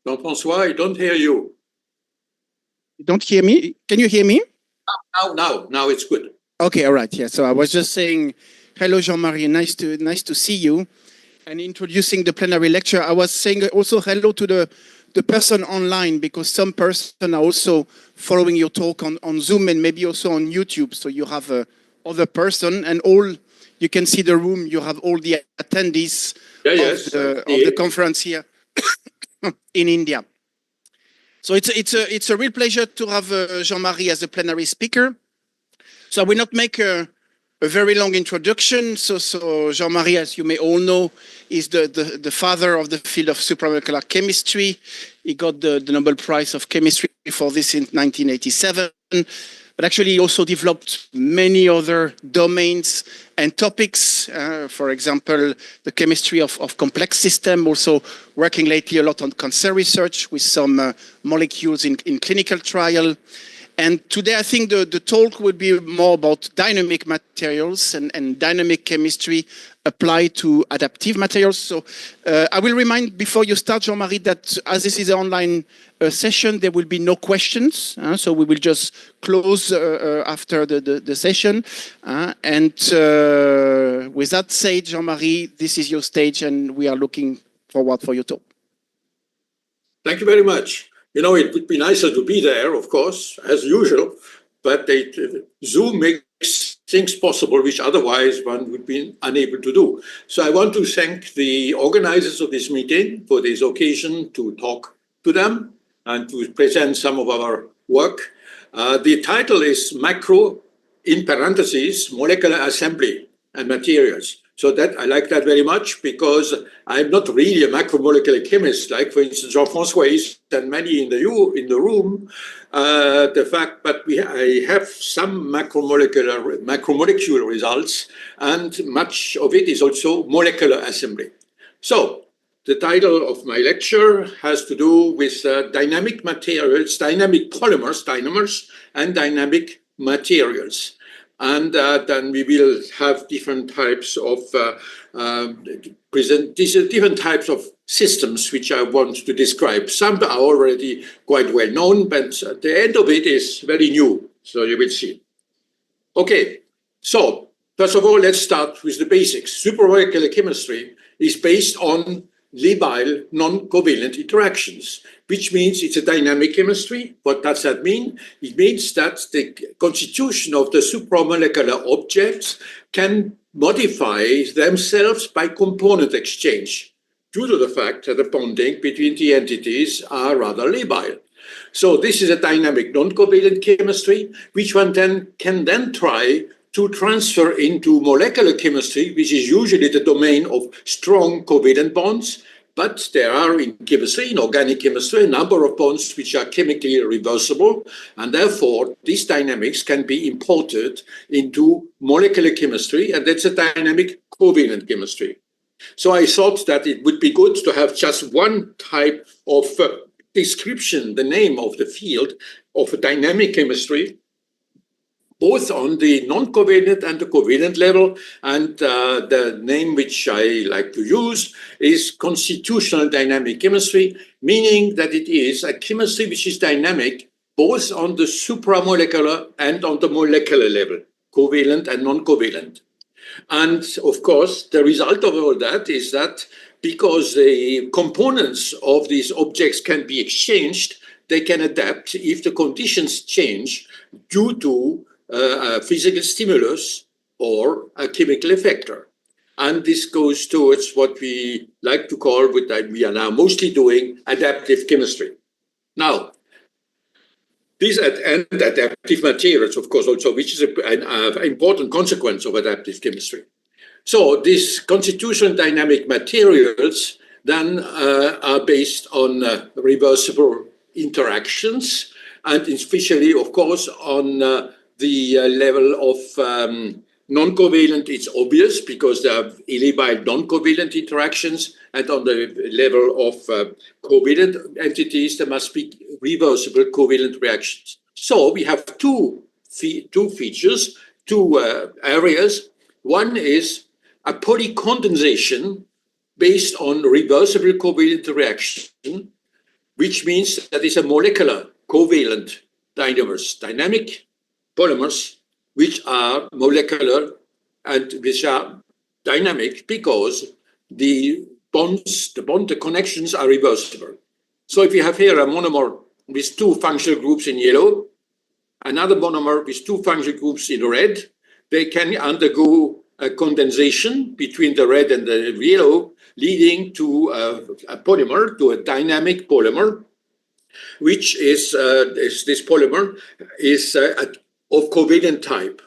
Jean-François, I don't hear you. You don't hear me? Can you hear me? Now it's good. Okay, all right. Yeah. So I was just saying, hello, Jean-Marie. Nice to see you. And introducing the plenary lecture, I was saying also hello to the person online, because some person are also following your talk on Zoom and maybe also on YouTube. So you have other person, and all you can see the room. You have all the attendees of the conference here in India. So it's a real pleasure to have Jean-Marie as a plenary speaker. So I will not make a very long introduction. So Jean-Marie, as you may all know, is the father of the field of supramolecular chemistry. He got the Nobel Prize of Chemistry for this in 1987. But actually, he also developed many other domains and topics. For example, the chemistry of complex systems, also working lately a lot on cancer research with some molecules in clinical trial. And today, I think the talk will be more about dynamic materials and dynamic chemistry applied to adaptive materials. So I will remind, before you start, Jean-Marie, that as this is an online session, there will be no questions. So we will just close after the session. And with that said, Jean-Marie, this is your stage, and we are looking forward for your talk. Thank you very much. You know, it would be nicer to be there, of course, as usual, but Zoom makes things possible which otherwise one would be unable to do. So I want to thank the organizers of this meeting for this occasion to talk to them and to present some of our work. The title is Macro, in parentheses, Molecular Assembly and Materials. So that I like that very much, because I'm not really a macromolecular chemist, like, for instance, Jean-François is, and many in the room. But I have some macromolecular results, and much of it is also molecular assembly. So the title of my lecture has to do with dynamic materials, dynamic polymers, dynamers, and dynamic materials. And then we will have different types of different types of systems which I want to describe. Some are already quite well known, but the end of it is very new. So you will see. Okay, so first of all, let's start with the basics. Supramolecular chemistry is based on labile non-covalent interactions, which means it's a dynamic chemistry. What does that mean? It means that the constitution of the supramolecular objects can modify themselves by component exchange due to the fact that the bonding between the entities are rather labile. So this is a dynamic non-covalent chemistry, which one can then try to transfer into molecular chemistry, which is usually the domain of strong covalent bonds. But there are in chemistry, in organic chemistry, a number of bonds which are chemically reversible. And therefore, these dynamics can be imported into molecular chemistry. And that's a dynamic covalent chemistry. So I thought that it would be good to have just one type of description, the name of the field of dynamic chemistry, both on the non-covalent and the covalent level. And the name which I like to use is constitutional dynamic chemistry, meaning that it is a chemistry which is dynamic both on the supramolecular and on the molecular level, covalent and non-covalent. And of course, the result of all that is that because the components of these objects can be exchanged, they can adapt if the conditions change due to a physical stimulus or a chemical effector. And this goes towards what we like to call, what we are now mostly doing, adaptive chemistry. Now, these adaptive materials, of course, also, which is an important consequence of adaptive chemistry. So these constitutional dynamic materials then are based on reversible interactions, and especially, of course, on the level of non-covalent. It's obvious because there are labile non-covalent interactions, and on the level of covalent entities, there must be reversible covalent reactions. So we have two features, two areas. One is a polycondensation based on reversible covalent reaction, which means that it's a molecular covalent dynamers, dynamic polymers, which are molecular and which are dynamic because the connections are reversible. So if you have here a monomer with two functional groups in yellow, another monomer with two functional groups in red, they can undergo a condensation between the red and the yellow, leading to a polymer, to a dynamic polymer, which is this polymer is of covalent type.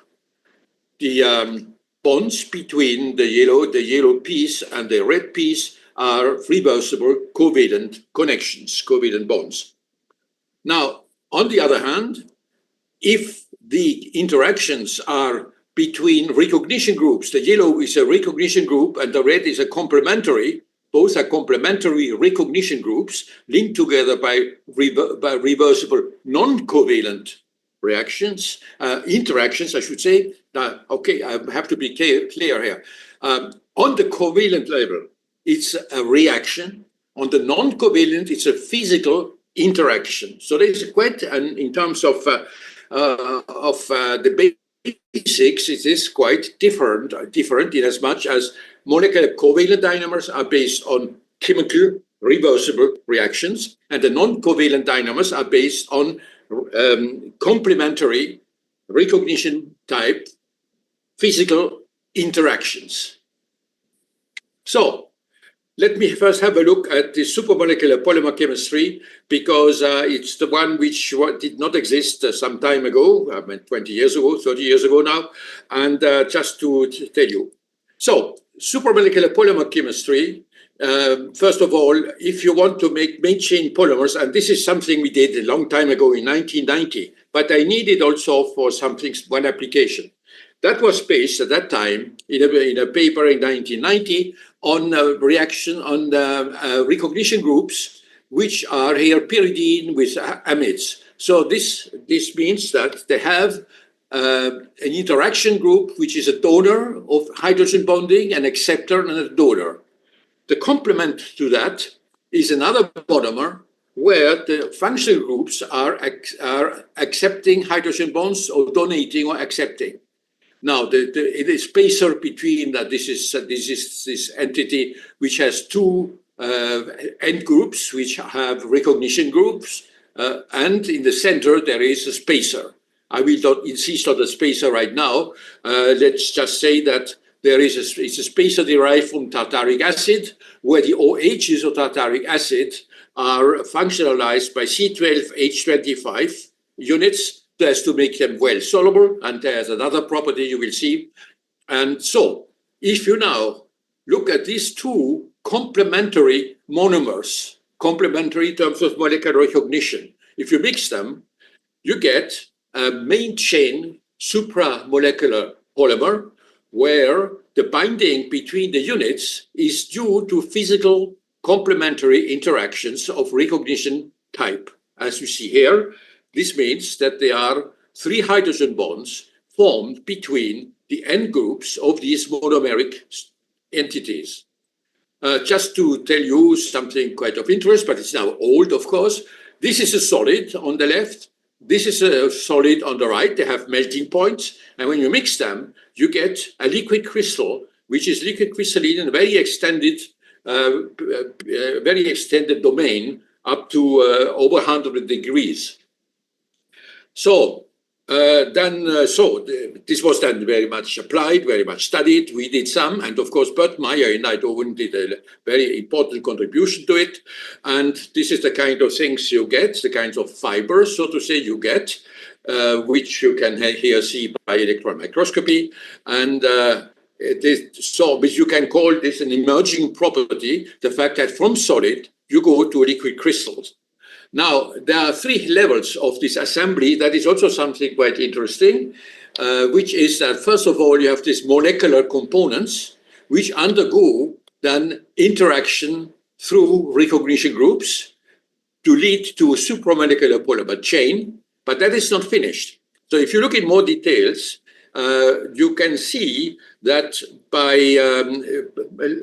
The bonds between the yellow piece and the red piece are reversible covalent connections, covalent bonds. Now, on the other hand, if the interactions are between recognition groups, the yellow is a recognition group and the red is a complementary, both are complementary recognition groups linked together by reversible non-covalent reactions, interactions, I should say. Okay, I have to be clear here. On the covalent level, it's a reaction. On the non-covalent, it's a physical interaction. So there's quite, in terms of the basics, it is quite different in as much as molecular covalent dynamers are based on chemical reversible reactions, and the non-covalent dynamers are based on complementary recognition type physical interactions. So let me first have a look at the supramolecular polymer chemistry, because it's the one which did not exist some time ago, I mean 20 years ago, 30 years ago now, and just to tell you. So supramolecular polymer chemistry, first of all, if you want to make main chain polymers, and this is something we did a long time ago in 1990, but I needed also for one application. That was based at that time in a paper in 1990 on reaction on recognition groups, which are here pyridine with amides. So this means that they have an interaction group, which is a donor of hydrogen bonding, an acceptor and a donor. The complement to that is another monomer where the functional groups are accepting hydrogen bonds or donating or accepting. Now, the spacer between that, this is this entity which has two end groups which have recognition groups, and in the center there is a spacer. I will not insist on the spacer right now. Let's just say that it's a spacer derived from tartaric acid, where the OHs of tartaric acid are functionalized by C12H25 units, as to make them well soluble, and there's another property you will see. And so, if you now look at these two complementary monomers, complementary in terms of molecular recognition, if you mix them, you get a main chain supramolecular polymer, where the binding between the units is due to physical complementary interactions of recognition type. As you see here, this means that there are 3 hydrogen bonds formed between the end groups of these monomeric entities. Just to tell you something quite of interest, but it's now old, of course. This is a solid on the left. This is a solid on the right. They have melting points. And when you mix them, you get a liquid crystal, which is liquid crystalline in a very extended domain up to over 100 degrees. So this was then very much applied, very much studied. We did some, and of course, Bert Meyer in Eindhoven did a very important contribution to it. And this is the kind of things you get, the kinds of fibers, so to say, you get, which you can here see by electron microscopy. And but you can call this an emerging property, the fact that from solid, you go to liquid crystals. Now, there are 3 levels of this assembly. That is also something quite interesting, which is that, first of all, you have these molecular components, which undergo then interaction through recognition groups to lead to a supramolecular polymer chain, but that is not finished. So if you look in more details, you can see that by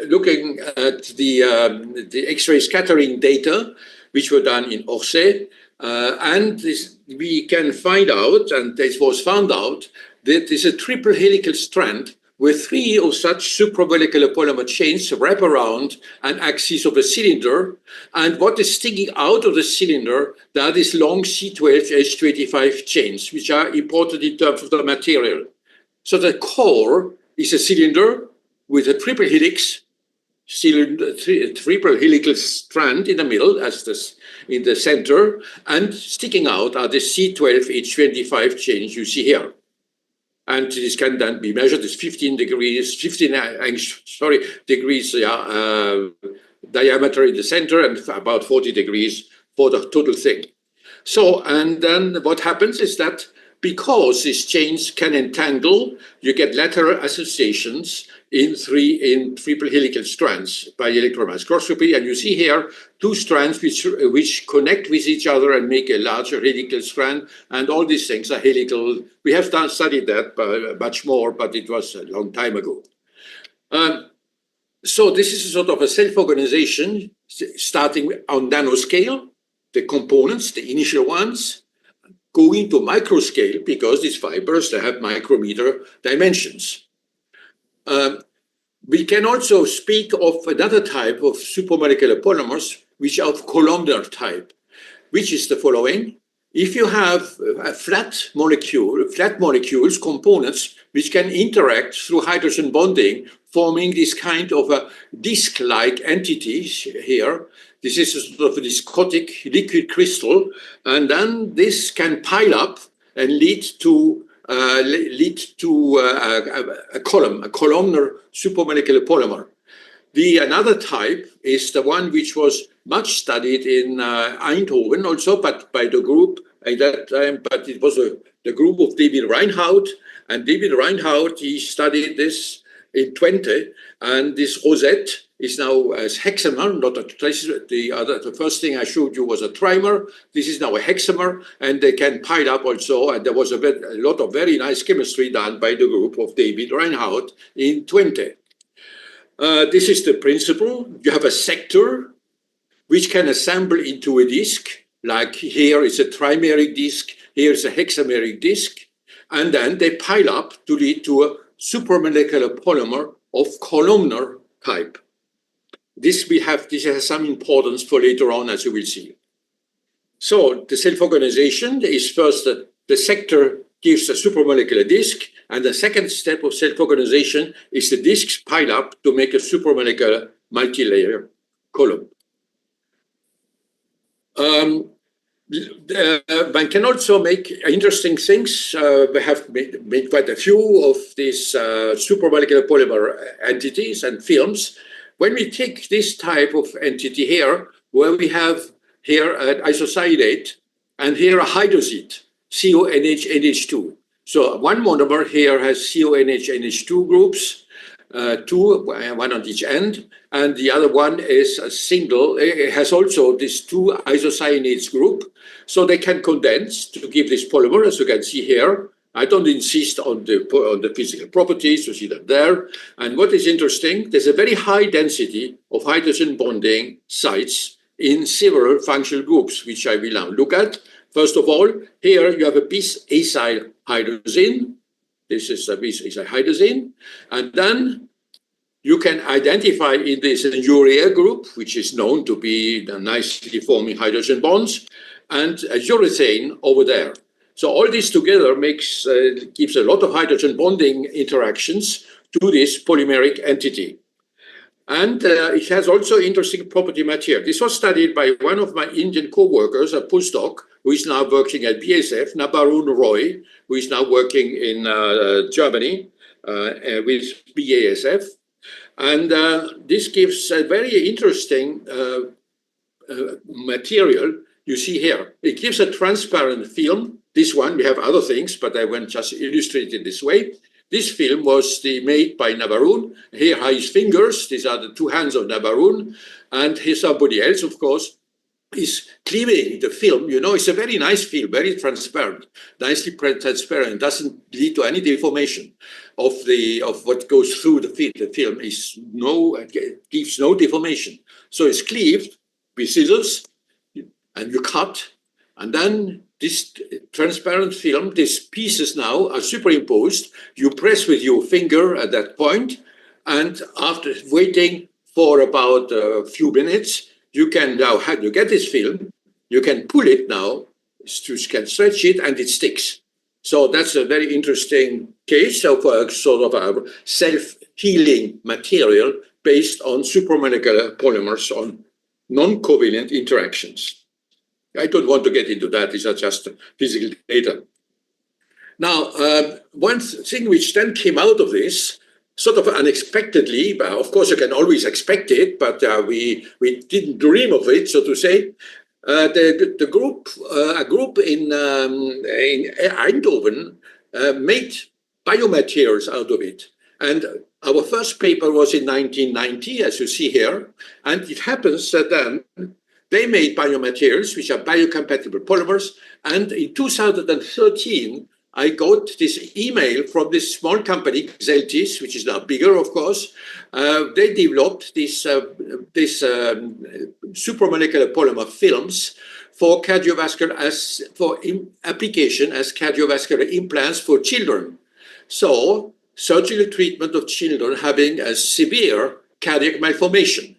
looking at the X-ray scattering data, which were done in Orsay. And we can find out, and this was found out, that there's a triple helical strand where 3 of such supramolecular polymer chains wrap around an axis of a cylinder. And what is sticking out of the cylinder, that is long C12H25 chains, which are important in terms of the material. So the core is a cylinder with a triple helix, triple helical strand in the middle, as this in the center, and sticking out are the C12H25 chains you see here. And this can then be measured as 15 degrees diameter in the center and about 40 degrees for the total thing. So, and then what happens is that because these chains can entangle, you get lateral associations in triple helical strands by electron microscopy. And you see here 2 strands which connect with each other and make a larger helical strand. And all these things are helical. We have studied that much more, but it was a long time ago. So this is a sort of a self-organization starting on nanoscale, the components, the initial ones, going to microscale because these fibers, they have micrometer dimensions. We can also speak of another type of supramolecular polymers, which are of columnar type, which is the following. If you have a flat molecules, components, which can interact through hydrogen bonding, forming this kind of a disc-like entities here. This is a sort of a discotic liquid crystal, and then this can pile up and lead to a columnar supramolecular polymer. Another type is the one which was much studied in Eindhoven also, but by the group at that time, but it was the group of David Reinhardt, and David Reinhardt, he studied this in Twente, and this rosette is now as hexamer, not a the first thing I showed you was a trimer. This is now a hexamer, and they can pile up also. And there was a lot of very nice chemistry done by the group of David Reinhardt in Twente. This is the principle. You have a sector which can assemble into a disk, like here is a trimeric disk, here is a hexameric disk, and then they pile up to lead to a supramolecular polymer of columnar type. This has some importance for later on, as you will see. So the self-organization is first the sector gives a supramolecular disk, and the second step of self-organization is the disks pile up to make a supramolecular multi-layer column. One can also make interesting things. We have made quite a few of these supramolecular polymer entities and films. When we take this type of entity here, where we have here an isocyanate and here a hydrazide, CONH-NH2. So one monomer here has CONH-NH2 groups, one on each end, and the other one is a single. It has also these 2 isocyanates group, so they can condense to give this polymer, as you can see here. I don't insist on the physical properties, you see that there. And what is interesting, there's a very high density of hydrogen bonding sites in several functional groups, which I will now look at. First of all, here you have a bis acyl hydrazine. This is a bis acyl hydrazine. And then you can identify in this a urea group, which is known to be nicely forming hydrogen bonds, and a urethane over there. So all this together gives a lot of hydrogen bonding interactions to this polymeric entity. And it has also interesting property material. This was studied by one of my Indian co-workers, a postdoc, who is now working at BASF, Nabarun Roy, who is now working in Germany with BASF. And this gives a very interesting material you see here. It gives a transparent film. This one, we have other things, but I won't just illustrate it this way. This film was made by Nabarun. Here are his fingers. These are the 2 hands of Nabarun. And here somebody else, of course, is cleaving the film. You know, it's a very nice film, very transparent, nicely transparent. Doesn't lead to any deformation of what goes through the film. The film gives no deformation. So it's cleaved with scissors. and you cut, and then this transparent film, these pieces now are superimposed. You press with your finger at that point, and after waiting for about a few minutes, you can now you get this film, you can pull it now, you can stretch it, and it sticks. So that's a very interesting case of a sort of a self-healing material based on supramolecular polymers on non-covalent interactions. I don't want to get into that. These are just physical data. Now, one thing which then came out of this, sort of unexpectedly, but of course you can always expect it, but we didn't dream of it, so to say. A group in Eindhoven made biomaterials out of it. And our first paper was in 1990, as you see here. And it happens that then they made biomaterials, which are biocompatible polymers. And in 2013, I got this email from this small company, Xeltis, which is now bigger, of course. They developed this supramolecular polymer films for cardiovascular application as cardiovascular implants for children. So surgical treatment of children having a severe cardiac malformation.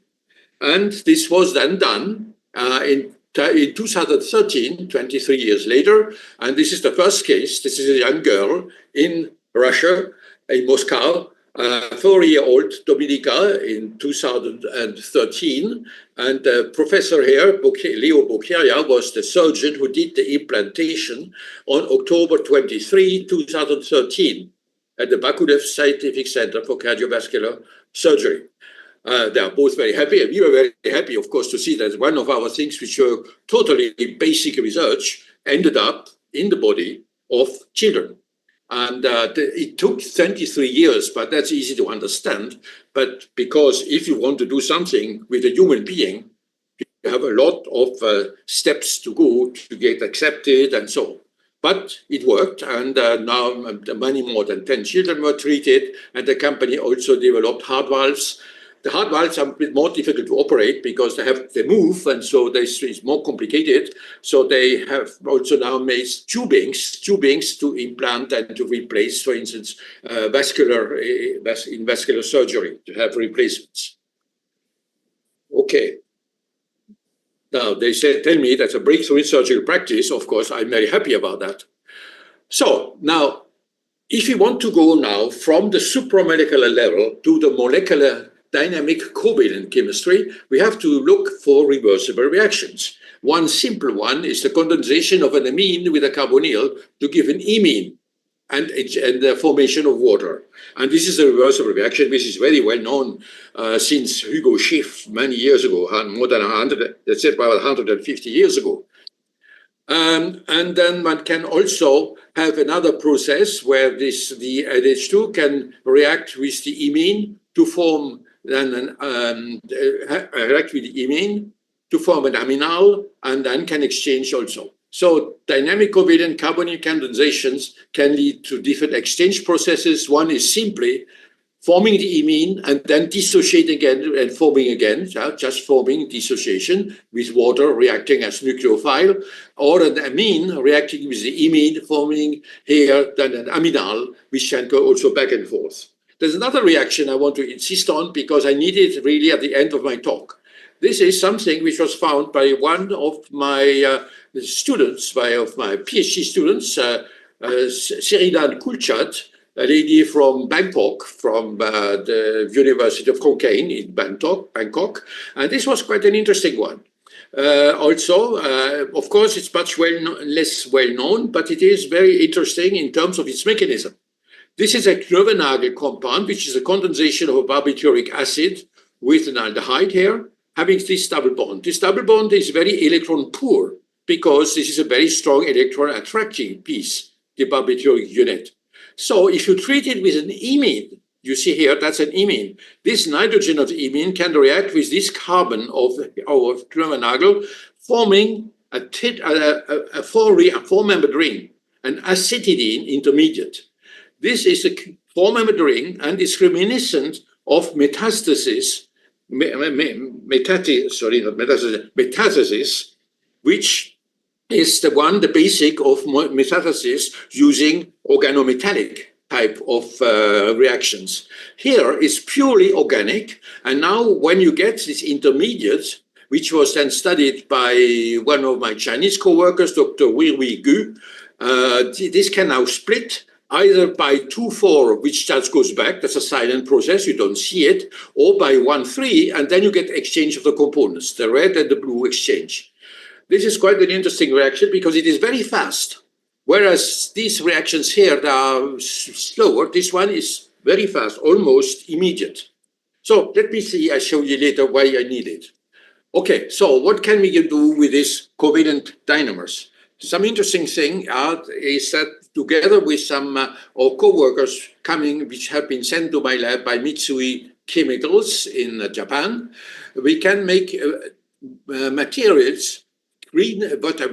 And this was then done in 2013, 23 years later, and this is the first case. This is a young girl in Russia, in Moscow, 4-year-old Dominica in 2013. And the professor here, Leo Bokharia, was the surgeon who did the implantation on October 23, 2013 at the Bakulev Scientific Center for Cardiovascular Surgery. They are both very happy, and we were very happy, of course, to see that one of our things which were totally basic research ended up in the body of children. And it took 23 years, but that's easy to understand. But because if you want to do something with a human being, you have a lot of steps to go to get accepted and so on. But it worked, and now many more than 10 children were treated, and the company also developed heart valves. The heart valves are a bit more difficult to operate because they move, and so it's more complicated. So they have also now made tubings to implant and to replace, for instance, in vascular surgery, to have replacements. Okay. Now, they tell me that's a breakthrough in surgical practice. Of course, I'm very happy about that. So now, if you want to go now from the supramolecular level to the molecular dynamic covalent chemistry, we have to look for reversible reactions. One simple one is the condensation of an amine with a carbonyl to give an imine and the formation of water. And this is a reversible reaction, which is very well known since Hugo Schiff many years ago, more than 100, let's say about 150 years ago. And then one can also have another process where the LH2 can react with the imine to form react with the imine to form an aminal, and then can exchange also. So dynamic covalent carbonyl condensations can lead to different exchange processes. One is simply forming the imine and then dissociating again and forming again, just forming dissociation with water reacting as nucleophile, or an amine reacting with the imine, forming here then an aminal, which can go also back and forth. There's another reaction I want to insist on because I need it really at the end of my talk. This is something which was found by one of my students, of my PhD students, Seridan Kulchat, a lady from Bangkok, from the University of Konkan in Bangkok. And this was quite an interesting one. Also, of course, it's much less well known, but it is very interesting in terms of its mechanism. This is a Knoevenagel compound, which is a condensation of a barbituric acid with an aldehyde here, having this double bond. This double bond is very electron poor because this is a very strong electron attracting piece, the barbituric unit. So if you treat it with an imine, you see here, that's an imine. This nitrogen of the imine can react with this carbon of our Knoevenagel, forming a four-membered ring, an acetidine intermediate. This is a four-membered ring and is reminiscent of metastasis which is the basic of metathesis using organometallic type of reactions. Here is purely organic, and now when you get this intermediate, which was then studied by one of my Chinese co-workers, Dr. Wei Gu, this can now split either by 2,4, which just goes back, that's a silent process, you don't see it, or by 1,3, and then you get exchange of the components, the red and the blue exchange. This is quite an interesting reaction because it is very fast. Whereas these reactions here that are slower, this one is very fast, almost immediate. So let me see, I'll show you later why I need it. Okay, so what can we do with these covalent dynamers? Some interesting thing is that together with some co-workers coming, which have been sent to my lab by Mitsui Chemicals in Japan, we can make materials green, what I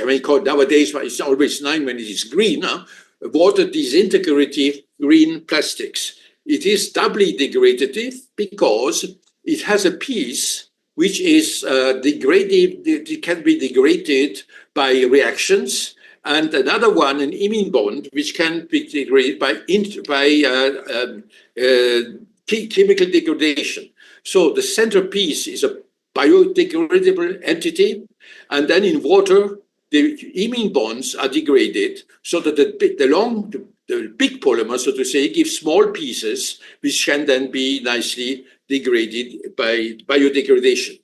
may call nowadays, it's always 9 when it is green, water disintegrative green plastics. It is doubly degradative because it has a piece which is degraded, it can be degraded by reactions, and another one, an imine bond, which can be degraded by chemical degradation. So the center piece is a biodegradable entity, and then in water, the imine bonds are degraded so that the big polymer, so to say, gives small pieces, which can then be nicely degraded by biodegradation.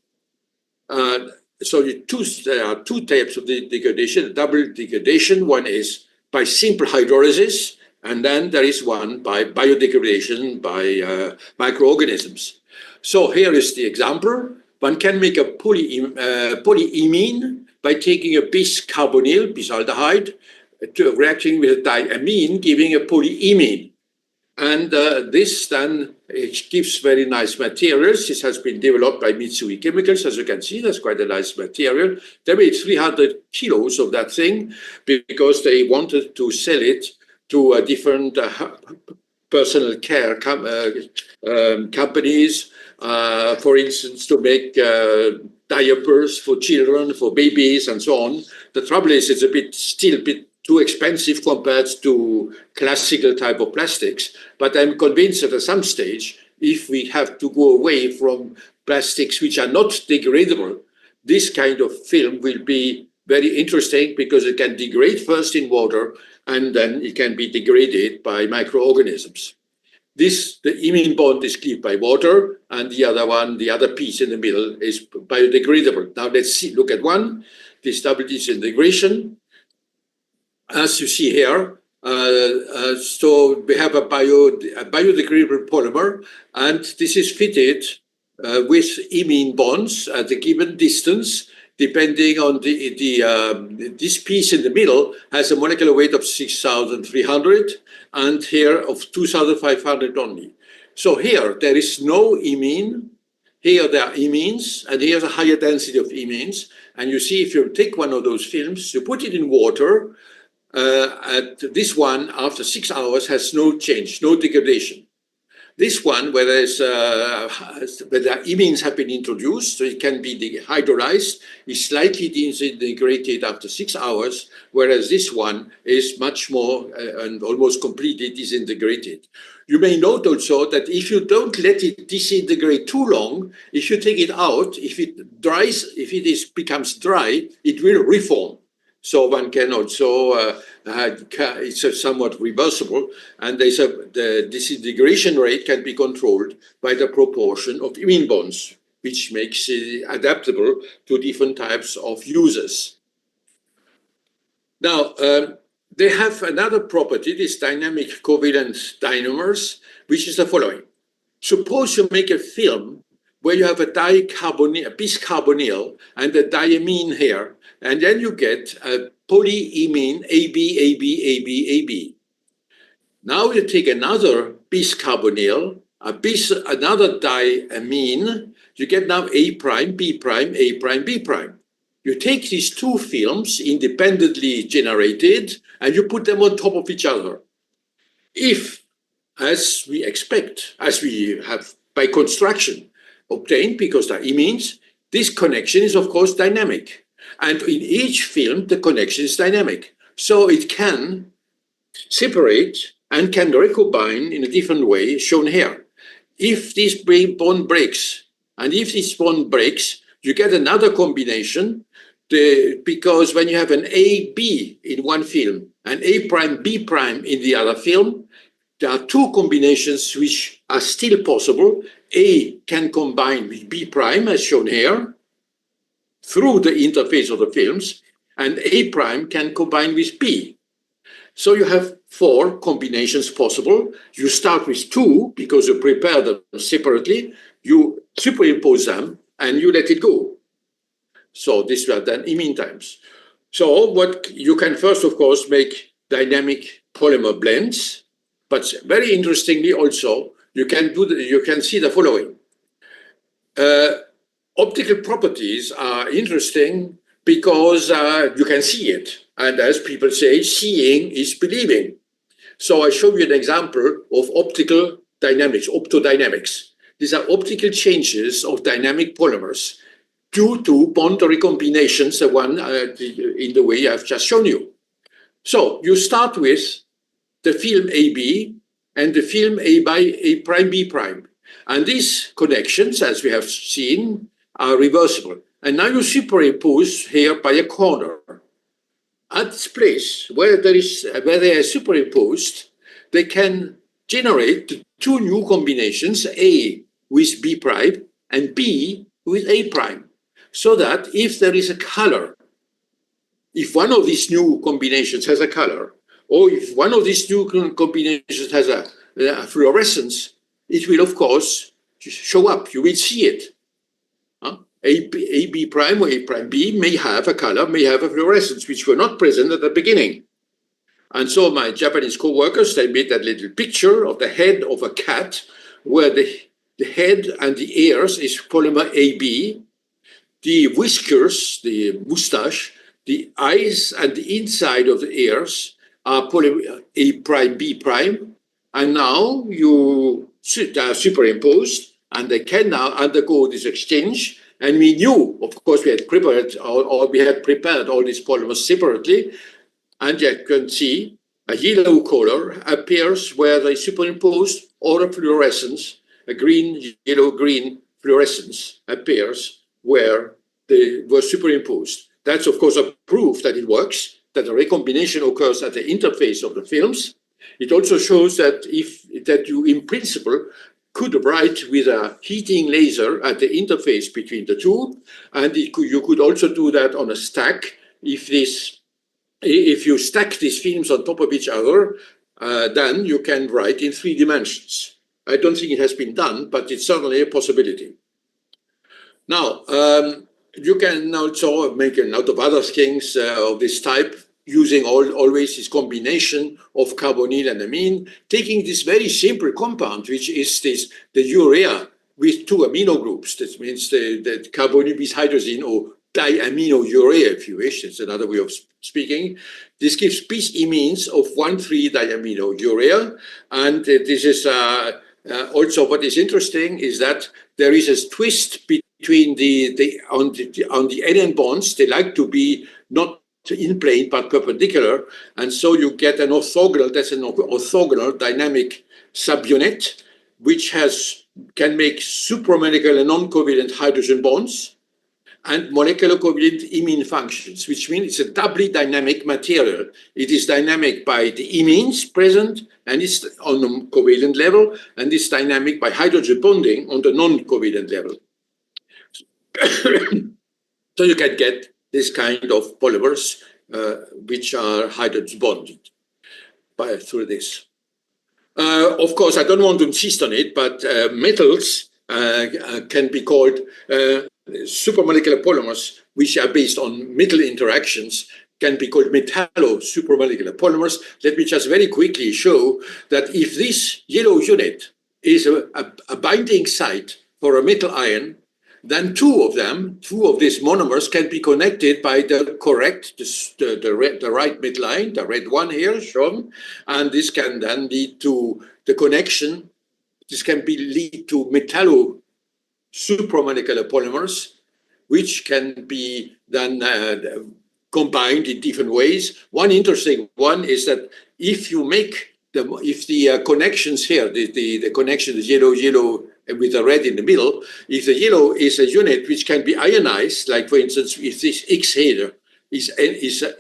So there are two types of degradation, double degradation. One is by simple hydrolysis, and then there is one by biodegradation by microorganisms. So here is the example. One can make a polyimine by taking a bis-carbonyl, bisaldehyde, reacting with a diamine, giving a polyimine. And this then gives very nice materials. This has been developed by Mitsui Chemicals. As you can see, that's quite a nice material. They made 300 kilos of that thing because they wanted to sell it to different personal care companies, for instance, to make diapers for children, for babies, and so on. The trouble is it's still a bit too expensive compared to classical type of plastics. But I'm convinced that at some stage, if we have to go away from plastics which are not degradable, this kind of film will be very interesting because it can degrade first in water and then it can be degraded by microorganisms. The imine bond is cleaved by water, and the other one, the other piece in the middle, is biodegradable. Now let's see, look at one, this double disintegration. As you see here, so we have a biodegradable polymer, and this is fitted with imine bonds at a given distance, depending on this piece in the middle has a molecular weight of 6,300, and here of 2,500 only. So here there is no imine. Here there are imines, and here's a higher density of imines. And you see, if you take one of those films, you put it in water, this one, after 6 hours, has no change, no degradation. This one, where the imines have been introduced, so it can be hydrolyzed, is slightly disintegrated after 6 hours, whereas this one is much more and almost completely disintegrated. You may note also that if you don't let it disintegrate too long, if you take it out, if it becomes dry, it will reform. So one can also, it's somewhat reversible, and the disintegration rate can be controlled by the proportion of imine bonds, which makes it adaptable to different types of users. Now, they have another property, these dynamic covalent dynamers, which is the following. Suppose you make a film where you have a bis-carbonyl and a diamine here, and then you get a polyimine AB. Now you take another bis-carbonyl, another diamine, you get now A prime, B prime, A prime, B prime. You take these two films independently generated and you put them on top of each other. If, as we expect, as we have by construction obtained because they're imines, this connection is of course dynamic. And in each film, the connection is dynamic. So it can separate and can recombine in a different way, shown here. If this bond breaks, and if this bond breaks, you get another combination, because when you have an A-B in one film and A'-B' in the other film, there are two combinations which are still possible. A can combine with B' as shown here through the interface of the films, and A' can combine with B. So you have 4 combinations possible. You start with 2 because you prepare them separately, you superimpose them, and you let it go. So this was done in meantimes. So what you can first, of course, make dynamic polymer blends, but very interestingly also, you can see the following. Optical properties are interesting because you can see it. And as people say, seeing is believing. So I show you an example of optical dynamics, opto-dynamics. These are optical changes of dynamic polymers due to bond recombinations, the one in the way I've just shown you. So you start with the film AB and the film A''B'. And these connections, as we have seen, are reversible. And now you superimpose here by a corner. At this place where they are superimposed, they can generate 2 new combinations, A with B' and B with A'. So that if there is a color, if one of these new combinations has a color, or if one of these new combinations has a fluorescence, it will, of course, show up. You will see it. A''B' or A''B may have a color, may have a fluorescence, which were not present at the beginning. And so my Japanese co-workers, they made that little picture of the head of a cat, where the head and the ears is polymer AB, the whiskers, the mustache, the eyes and the inside of the ears are polymer A''B', and now they are superimposed, and they can now undergo this exchange. And we knew, of course, we had prepared all these polymers separately, and you can see a yellow color appears where they superimposed, or a fluorescence, a green, yellow-green fluorescence appears where they were superimposed. That's, of course, a proof that it works, that the recombination occurs at the interface of the films. It also shows that you, in principle, could write with a heating laser at the interface between the two, and you could also do that on a stack. If you stack these films on top of each other, then you can write in 3 dimensions. I don't think it has been done, but it's certainly a possibility. Now, you can also make a lot of other things of this type, using always this combination of carbonyl and amine, taking this very simple compound, which is the urea with 2 amino groups. That means the carbonyl bis hydrazine, or diaminourea, if you wish. It's another way of speaking. This gives bis imines of 1,3-diaminourea. And this is also what is interesting is that there is a twist between on the NN bonds. They like to be not in plane but perpendicular, and so you get an orthogonal. That's an orthogonal dynamic subunit, which can make supramolecular and non-covalent hydrogen bonds and molecular covalent imine functions, which means it's a doubly dynamic material. It is dynamic by the imines present, and it's on the covalent level, and it's dynamic by hydrogen bonding on the non-covalent level. So you can get this kind of polymers which are hydrogen bonded through this. Of course, I don't want to insist on it, but metals can be called supramolecular polymers, which are based on metal interactions, can be called Metallo-supramolecular polymers. Let me just very quickly show that if this yellow unit is a binding site for a metal ion, then two of these monomers can be connected by the right metal ion, the red one here shown, and this can then lead to the connection. This can lead to metallo-supramolecular polymers, which can be then combined in different ways. One interesting one is that if you make the connections here, the connection is yellow with the red in the middle, if the yellow is a unit which can be ionized, like for instance, if this X here is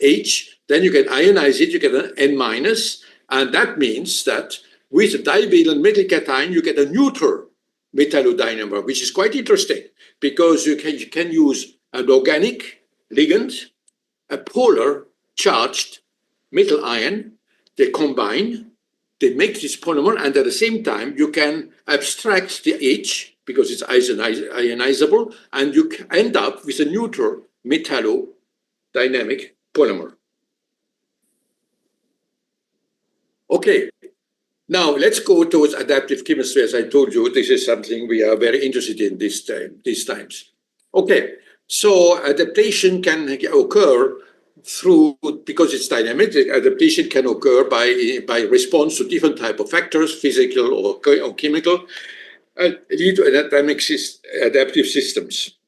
H, then you can ionize it, you get an N minus, and that means that with a divalent metal cation, you get a neutral Metallo-Dynamer, which is quite interesting because you can use an organic ligand, a polar charged metal ion, they combine, they make this polymer, and at the same time, you can abstract the H because it's ionizable, and you end up with a neutral metallo-dynamic polymer. Okay, now let's go towards adaptive chemistry. As I told you, this is something we are very interested in these times. Okay, so adaptation can occur because it's dynamic. Adaptation can occur by response to different type of factors, physical or chemical, and lead to adaptive systems.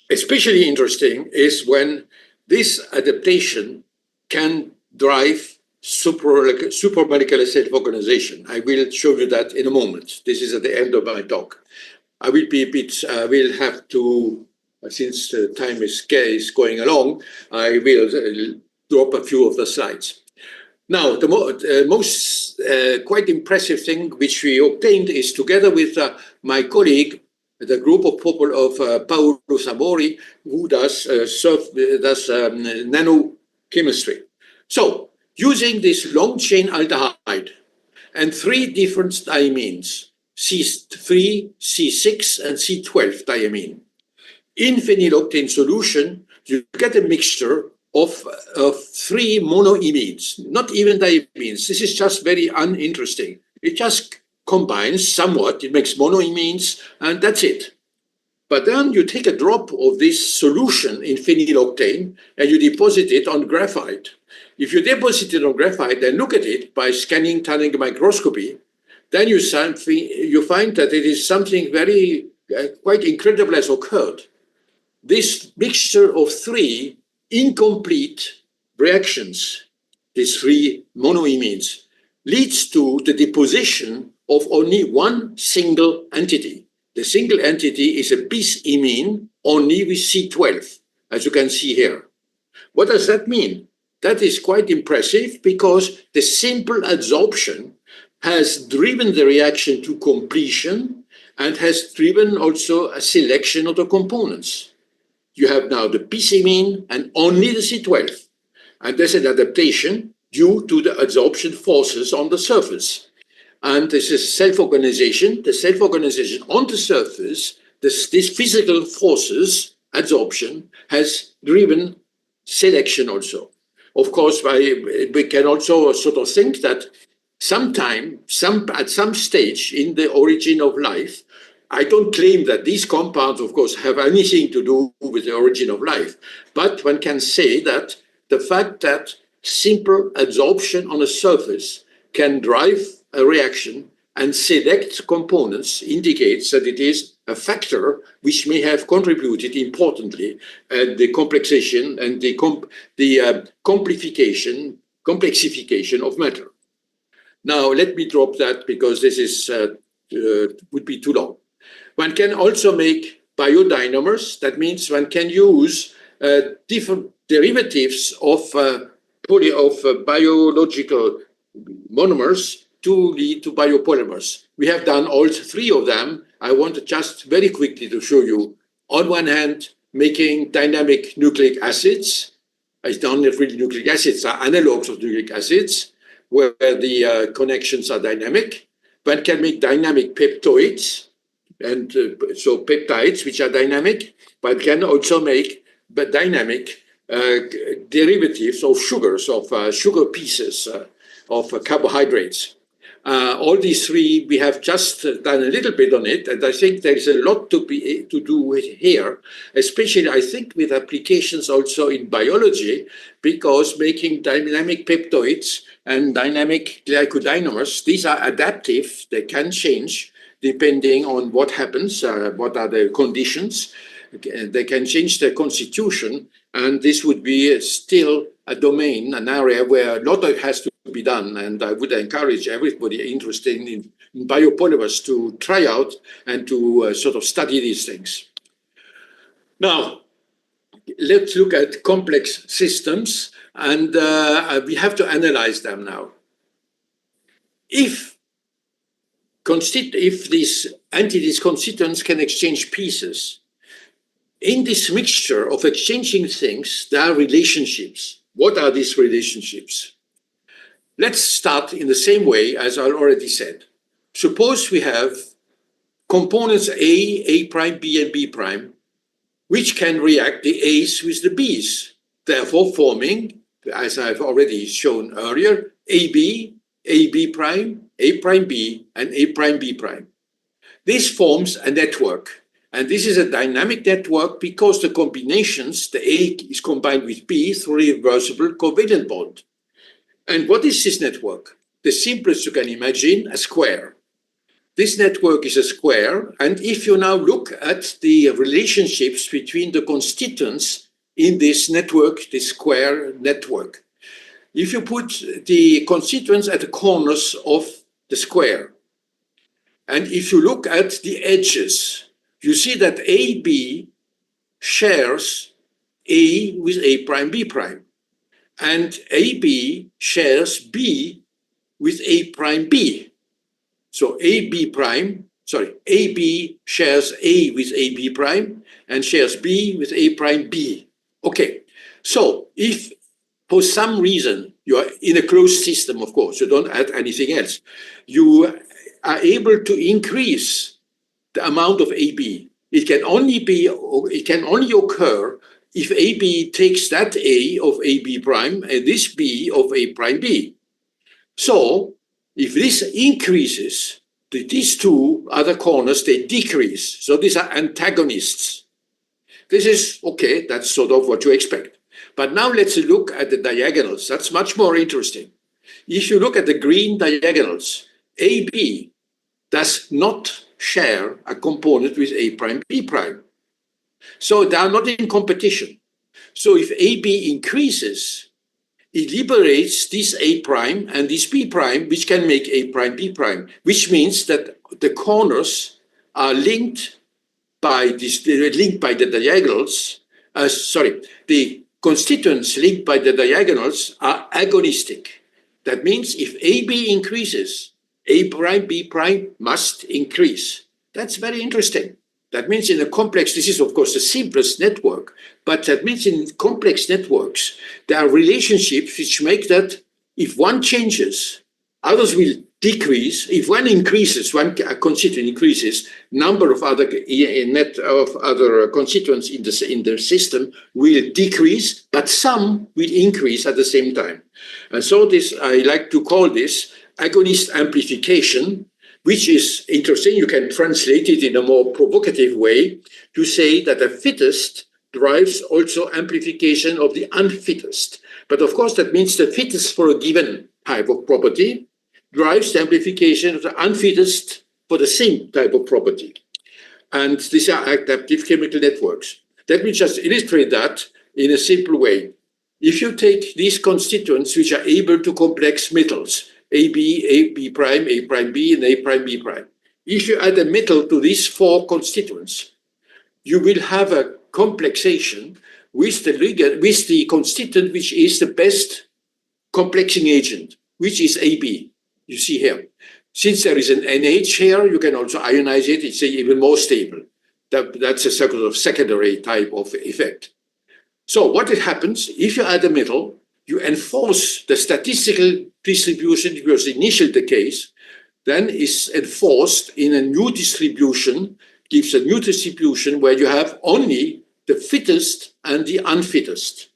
Especially interesting is when this adaptation can drive supramolecular self-organization. I will show you that in a moment. This is at the end of my talk. I will be a bit, will have to, since the time is going along, I will drop a few of the slides. Now, the most quite impressive thing which we obtained is together with my colleague, the group of people of Paolo Sabori, who does nanochemistry. So, using this long chain aldehyde and 3 different diamines, C3, C6, and C12 diamine. In phenyloctane solution, you get a mixture of 3 monoimines, not even diamines. This is just very uninteresting. It just combines somewhat, it makes monoimines, and that's it. But then you take a drop of this solution in phenyloctane and you deposit it on graphite. If you deposit it on graphite and look at it by scanning tunneling microscopy, then you find that it is something very quite incredible has occurred. This mixture of 3 incomplete reactions, these 3 monoimines, leads to the deposition of only one single entity. The single entity is a bis imine only with C12, as you can see here. What does that mean? That is quite impressive because the simple adsorption has driven the reaction to completion and has driven also a selection of the components. You have now the bis imine and only the C12. And there's an adaptation due to the adsorption forces on the surface. And this is self-organization. The self-organization on the surface, this physical forces, adsorption, has driven selection also. Of course, we can also sort of think that at some stage in the origin of life, I don't claim that these compounds, of course, have anything to do with the origin of life, but one can say that the fact that simple adsorption on a surface can drive a reaction and select components indicates that it is a factor which may have contributed importantly at the complexation and the complexification of matter. Now, let me drop that because this is would be too long. One can also make biodynamers. That means one can use different derivatives of biological monomers to lead to biopolymers. We have done all 3 of them. I want just very quickly to show you. On one hand, making dynamic nucleic acids. It's not really nucleic acids, are analogs of nucleic acids, where the connections are dynamic. One can make dynamic peptoids, and so peptides which are dynamic, but can also make dynamic derivatives of sugars, of sugar pieces, of carbohydrates. All these 3, we have just done a little bit on it, and I think there is a lot to do here, especially I think with applications also in biology, because making dynamic peptoids and dynamic glycodynamers, these are adaptive, they can change depending on what happens, what are the conditions. they can change their constitution, and this would be still a domain, an area where a lot has to be done. And I would encourage everybody interested in biopolymers to try out and to sort of study these things. Now, let's look at complex systems, and we have to analyze them now. If these entities, constituents, can exchange pieces, in this mixture of exchanging things, there are relationships. What are these relationships? Let's start in the same way as I already said. Suppose we have components A prime, B, and B prime, which can react the A's with the B's, therefore forming, as I've already shown earlier, AB, AB prime, A prime B, and A prime B prime. This forms a network. And this is a dynamic network because the combinations, the A is combined with B through a reversible covalent bond. And what is this network? The simplest you can imagine, a square. This network is a square. And if you now look at the relationships between the constituents in this network, this square network, if you put the constituents at the corners of the square, and if you look at the edges, you see that AB shares A with A prime B prime, and AB shares B with A prime B. So AB shares A with AB prime and shares B with A prime B. Okay, so if for some reason you are in a closed system, of course, you don't add anything else, you are able to increase the amount of AB. It can only occur if AB takes that A of AB prime and this B of A prime B. So if this increases, these two other corners, they decrease. So these are antagonists. This is okay, that's sort of what you expect. But now let's look at the diagonals. That's much more interesting. If you look at the green diagonals, AB does not share a component with A prime B prime. So they are not in competition. So if AB increases, it liberates this A prime and this B prime, which can make A prime B prime, which means that the corners are linked by the diagonals. The constituents linked by the diagonals are agonistic. That means if AB increases, A prime, B prime must increase. That's very interesting. That means in a complex, this is of course the simplest network, but that means in complex networks, there are relationships which make that if one changes, others will decrease. If one increases, one constituent increases, number of other constituents in the system will decrease, but some will increase at the same time. And so this, I like to call this agonist amplification, which is interesting. You can translate it in a more provocative way to say that the fittest drives also amplification of the unfittest. But of course, that means the fittest for a given type of property drives the amplification of the unfittest for the same type of property. And these are adaptive chemical networks. Let me just illustrate that in a simple way. If you take these constituents which are able to complex metals, AB, AB prime, A prime B, and A prime B prime. If you add a metal to these four constituents, you will have a complexation with the constituent which is the best complexing agent, which is AB. You see here. Since there is an NH here, you can also ionize it. It's even more stable. That's a sort of secondary type of effect. So what happens if you add a metal? You enforce the statistical distribution, which was initially the case, then is enforced in a new distribution, gives a new distribution where you have only the fittest and the unfittest.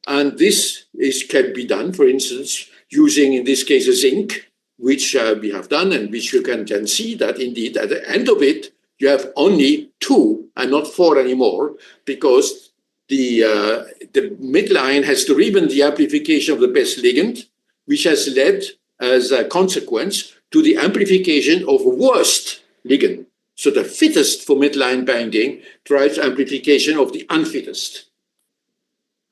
And this can be done, for instance, using, in this case, a zinc, which we have done, and which you can see that indeed at the end of it, you have only 2 and not 4 anymore, because the midline has driven the amplification of the best ligand, which has led as a consequence to the amplification of worst ligand. So the fittest for midline binding drives amplification of the unfittest.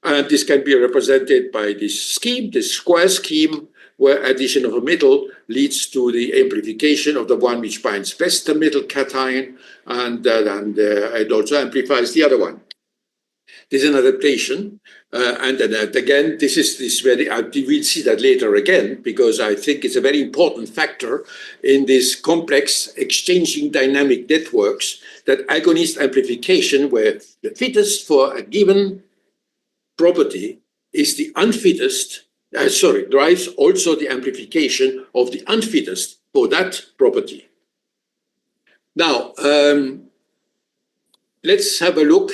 And this can be represented by this scheme, this square scheme, where addition of a middle leads to the amplification of the one which binds best the middle cation, and it also amplifies the other one. This is an adaptation, and then again, this is very. We'll see that later again, because I think it's a very important factor in this complex exchanging dynamic networks, that agonist amplification, where the fittest for a given property is the unfittest. Drives also the amplification of the unfittest for that property. Now, let's have a look.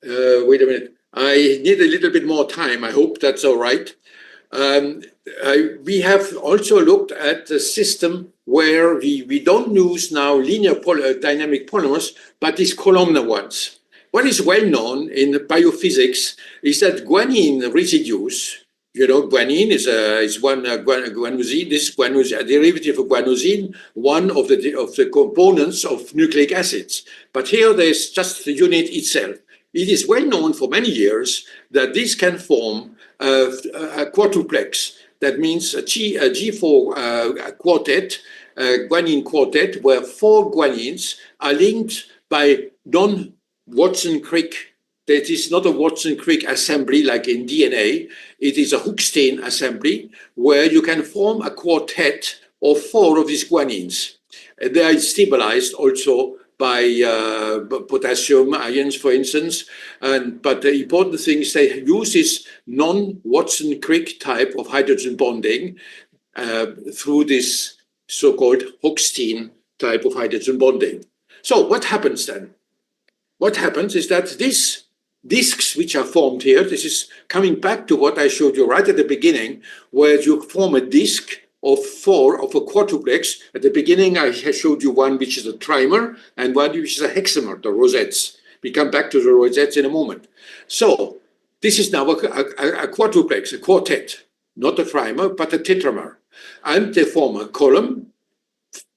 Wait a minute. I need a little bit more time. I hope that's all right. We have also looked at the system where we don't use now linear dynamic polymers, but these columnar ones. What is well known in biophysics is that guanine residues, guanine is one guanosine. This guanosine, a derivative of guanosine, one of the components of nucleic acids. But here there's just the unit itself. It is well known for many years that this can form a quadruplex. That means a G4 quartet, guanine quartet, where 4 guanines are linked by non-Watson-Crick. That is not a Watson-Crick assembly like in DNA. It is a Hookstein assembly where you can form a quartet of 4 of these guanines. They are stabilized also by potassium ions, for instance. But the important thing is they use this non-Watson-Crick type of hydrogen bonding through this so-called Hookstein type of hydrogen bonding. So what happens then? What happens is that these discs which are formed here, this is coming back to what I showed you right at the beginning, where you form a disc of 4 of a quadruplex. At the beginning, I showed you one which is a trimer and one which is a hexamer, the rosettes. We come back to the rosettes in a moment. So this is now a quadruplex, a quartet, not a trimer, but a tetramer. And they form a column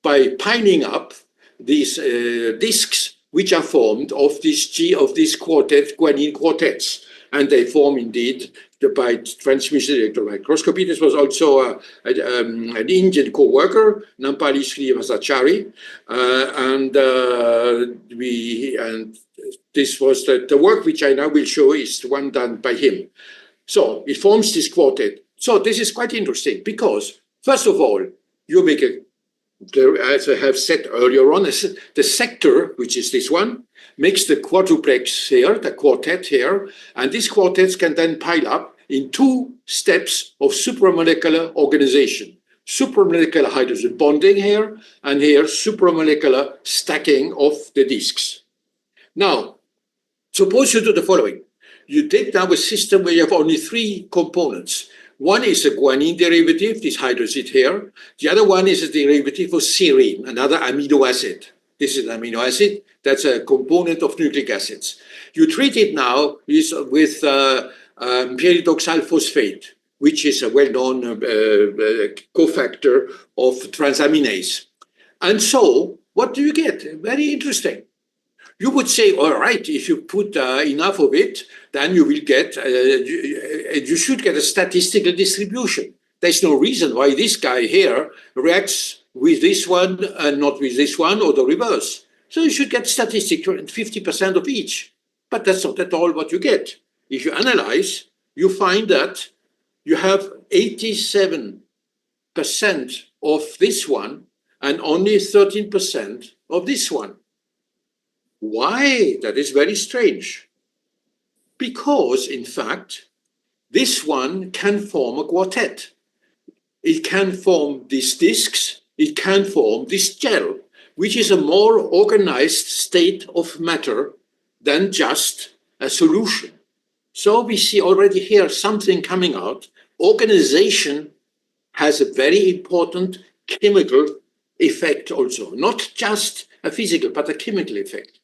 by piling up these discs which are formed of this quartet, guanine quartets. And they form indeed by transmission electron microscopy. This was also an Indian co-worker, Nampali Srivasachari, and this was the work which I now will show is the one done by him. So it forms this quartet. So this is quite interesting because, first of all, you make as I have said earlier on, the sector, which is this one, makes the quadruplex here, the quartet here, and these quartets can then pile up in 2 steps of supramolecular organization. Supramolecular hydrogen bonding here, and here supramolecular stacking of the discs. Now, suppose you do the following. You take now a system where you have only 3 components. One is a guanine derivative, this hydroxide here. The other one is a derivative of serine, another amino acid. This is an amino acid. That's a component of nucleic acids. You treat it now with pyridoxal phosphate, which is a well-known cofactor of transaminase. And so, what do you get? Very interesting. You would say, all right, if you put enough of it, then you will get, you should get a statistical distribution. There's no reason why this guy here reacts with this one and not with this one, or the reverse. So you should get statistics 50% of each. But that's not at all what you get. If you analyze, you find that you have 87% of this one and only 13% of this one. Why? That is very strange. Because, in fact, this one can form a quartet. It can form these discs, it can form this gel, which is a more organized state of matter than just a solution. So we see already here something coming out. Organization has a very important chemical effect also, not just a physical, but a chemical effect.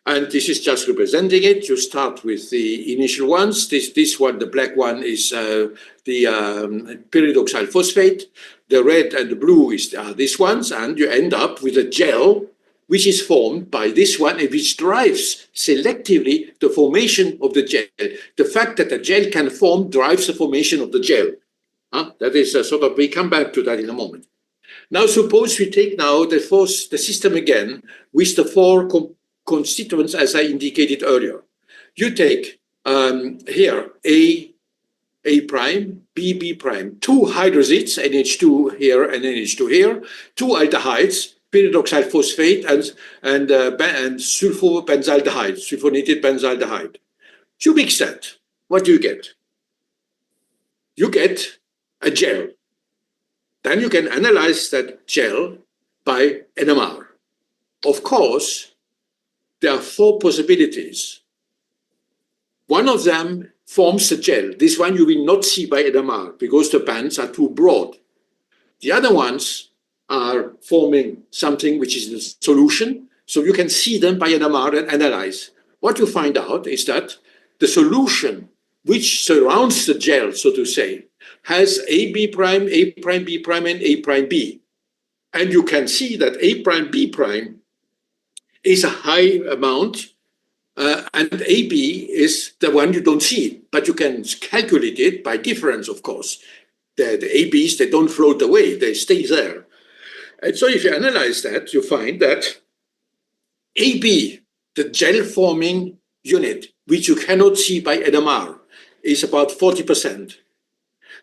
And this is just representing it. You start with the initial ones. This one, the black one, is the pyridoxal phosphate. The red and the blue are these ones, and you end up with a gel which is formed by this one and which drives selectively the formation of the gel. The fact that the gel can form drives the formation of the gel. That is we come back to that in a moment. Now, suppose we take now the system again with the four constituents as I indicated earlier. You take here A prime, B prime, two hydroxides, NH2 here and NH2 here, two aldehydes, pyridoxal phosphate and sulfobenzaldehyde, sulfonated benzaldehyde. You mix that. What do you get? You get a gel. Then you can analyze that gel by NMR. Of course, there are four possibilities. One of them forms the gel. This one you will not see by NMR because the bands are too broad. The other ones are forming something which is in solution, so you can see them by NMR and analyze. What you find out is that the solution which surrounds the gel, so to say, has AB prime, A prime, B prime, and A prime B. And you can see that A prime, B prime is a high amount, and AB is the one you don't see, but you can calculate it by difference, of course. The ABs, they don't float away, they stay there. And so if you analyze that, you find that AB, the gel-forming unit, which you cannot see by NMR, is about 40%.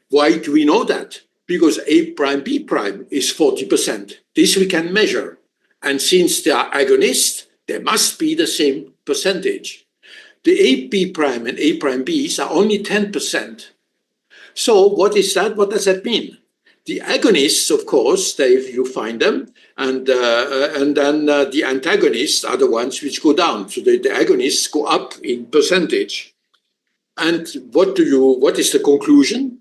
Why do we know that? Because A prime, B prime is 40%. This we can measure. And since they are agonists, they must be the same percentage. The AB prime and A prime Bs are only 10%. So what is that? What does that mean? The agonists, of course, you find them, and then the antagonists are the ones which go down. So the agonists go up in percentage. And what is the conclusion?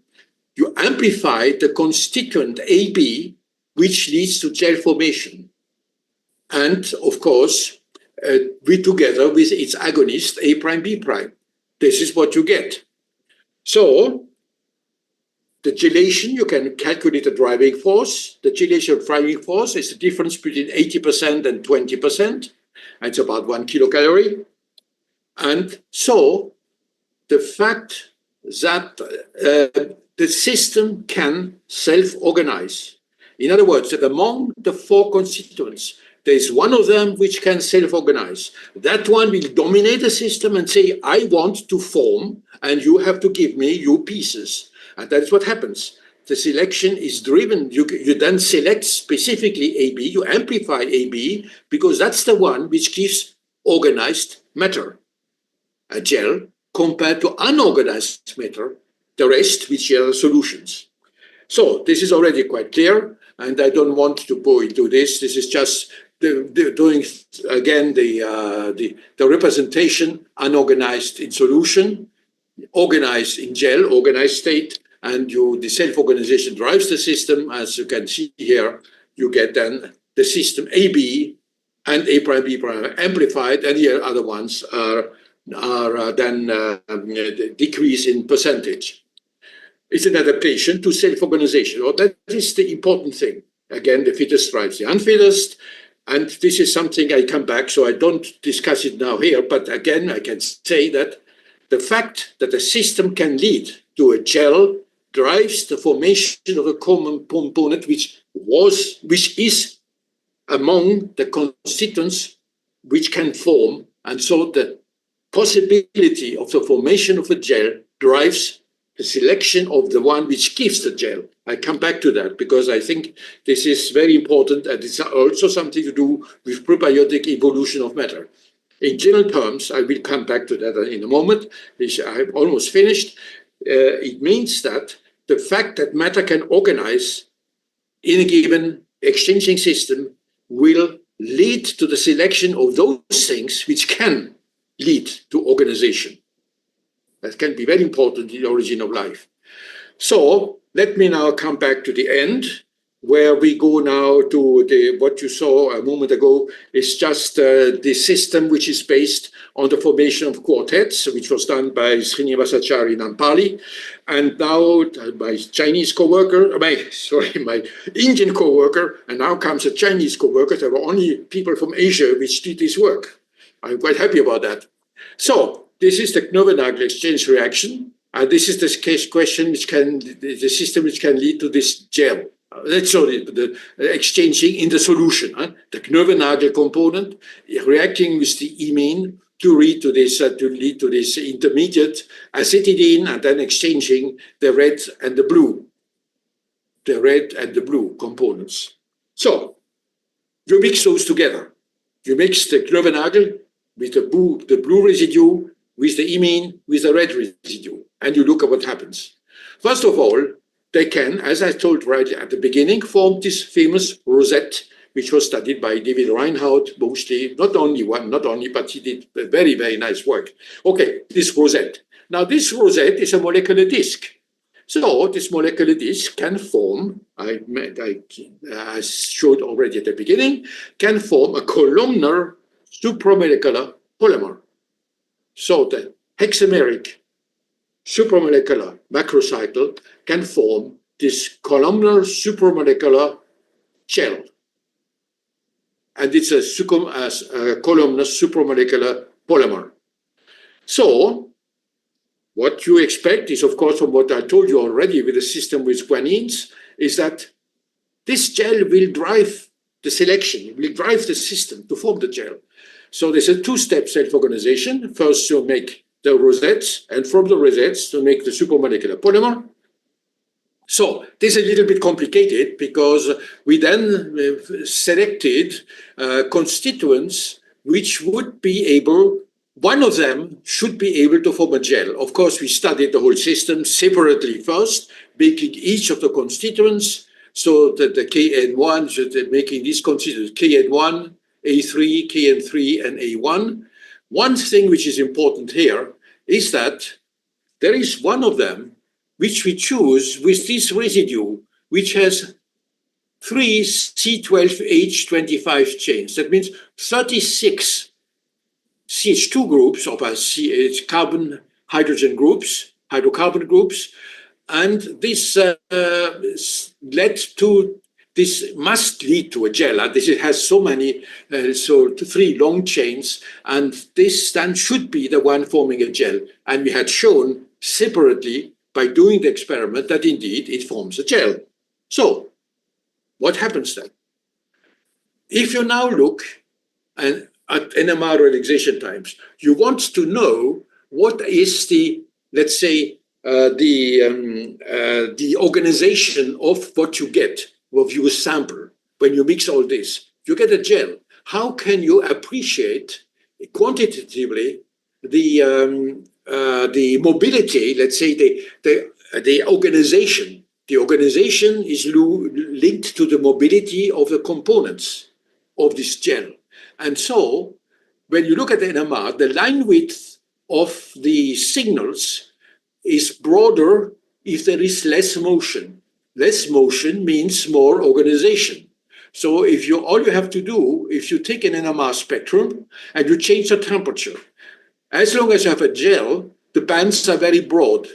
You amplify the constituent AB, which leads to gel formation. And of course, together with its agonist, A prime, B prime. This is what you get. So the gelation, you can calculate the driving force. The gelation driving force is the difference between 80% and 20%. It's about 1 kilocalorie. And so the fact that the system can self-organize. In other words, that among the four constituents, there is one of them which can self-organize. That one will dominate the system and say, I want to form, and you have to give me your pieces. And that's what happens. The selection is driven. You then select specifically AB, you amplify AB, because that's the one which gives organized matter, a gel, compared to unorganized matter, the rest, which are solutions. So this is already quite clear, and I don't want to go into this. This is just doing, again, the representation, unorganized in solution, organized in gel, organized state, and the self-organization drives the system. As you can see here, you get then the system AB and A prime, B prime amplified, and the other ones are then decrease in percentage. It's an adaptation to self-organization. Well, that is the important thing. Again, the fittest drives the unfittest. And this is something I come back, so I don't discuss it now here. But again, I can say that the fact that a system can lead to a gel drives the formation of a common component, which is among the constituents which can form. And so the possibility of the formation of a gel drives the selection of the one which gives the gel. I come back to that because I think this is very important, and it's also something to do with prebiotic evolution of matter. In general terms, I will come back to that in a moment. I'm almost finished. It means that the fact that matter can organize in a given exchanging system will lead to the selection of those things which can lead to organization. That can be very important in the origin of life. So let me now come back to the end. where we go now to what you saw a moment ago is just the system which is based on the formation of quartets, which was done by Srinivasachari Nampali, and now my Chinese co-worker, my Indian co-worker, and now comes a Chinese co-worker. There were only people from Asia which did this work. I'm quite happy about that. So this is the Knoevenagel exchange reaction, and this is the case question which can, the system which can lead to this gel. Sorry, the exchanging in the solution. The Knoevenagel component reacting with the imine to lead to this intermediate acetidine, and then exchanging the red and the blue components. So you mix those together. You mix the Knoevenagel with the blue residue, with the imine, with the red residue, and you look at what happens. First of all, they can, as I told right at the beginning, form this famous rosette, which was studied by David Reinhardt, mostly, not only, but he did very, very nice work. Okay, this rosette. Now, this rosette is a molecular disk. So this molecular disk can form, I showed already at the beginning, can form a columnar supramolecular polymer. So the hexameric supramolecular macrocycle can form this columnar supramolecular gel. And it's a columnar supramolecular polymer. So what you expect is, of course, from what I told you already with the system with guanines, is that this gel will drive the selection, will drive the system to form the gel. So there's a two-step self-organization. First, you make the rosettes, and from the rosettes to make the supramolecular polymer. So this is a little bit complicated because we then selected constituents which would be able, one of them should be able to form a gel. Of course, we studied the whole system separately first, making each of the constituents, so that the KN1, so making these constituents KN1, A3, KN3, and A1. One thing which is important here is that there is one of them which we choose with this residue, which has 3 C12H25 chains. That means 36 CH2 groups of carbon hydrogen groups, hydrocarbon groups, and this this must lead to a gel. This has so many, so 3 long chains, and this then should be the one forming a gel. And we had shown separately by doing the experiment that indeed it forms a gel. So what happens then? If you now look at NMR relaxation times, you want to know what is the, let's say, the organization of what you get of your sample. When you mix all this, you get a gel. How can you appreciate quantitatively the mobility, let's say the organization? The organization is linked to the mobility of the components of this gel. And so when you look at the NMR, the line width of the signals is broader if there is less motion. Less motion means more organization. So if all you have to do, if you take an NMR spectrum and you change the temperature, as long as you have a gel, the bands are very broad.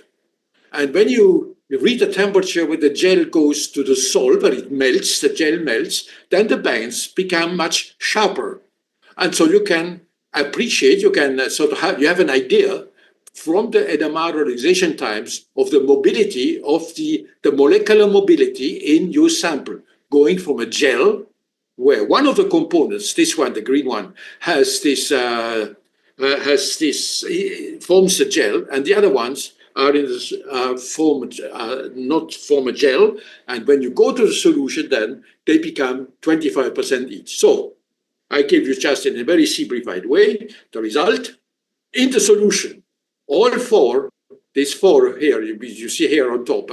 And when you read the temperature when the gel goes to the salt, where it melts, the gel melts, then the bands become much sharper. And so you can appreciate, you can you have an idea from the NMR relaxation times of the mobility of the molecular mobility in your sample, going from a gel where one of the components, this one, the green one, forms a gel, and the other ones are not form a gel. And when you go to the solution, then they become 25% each. So I give you just in a very simplified way the result in the solution. All 4, these 4 here, you see here on top,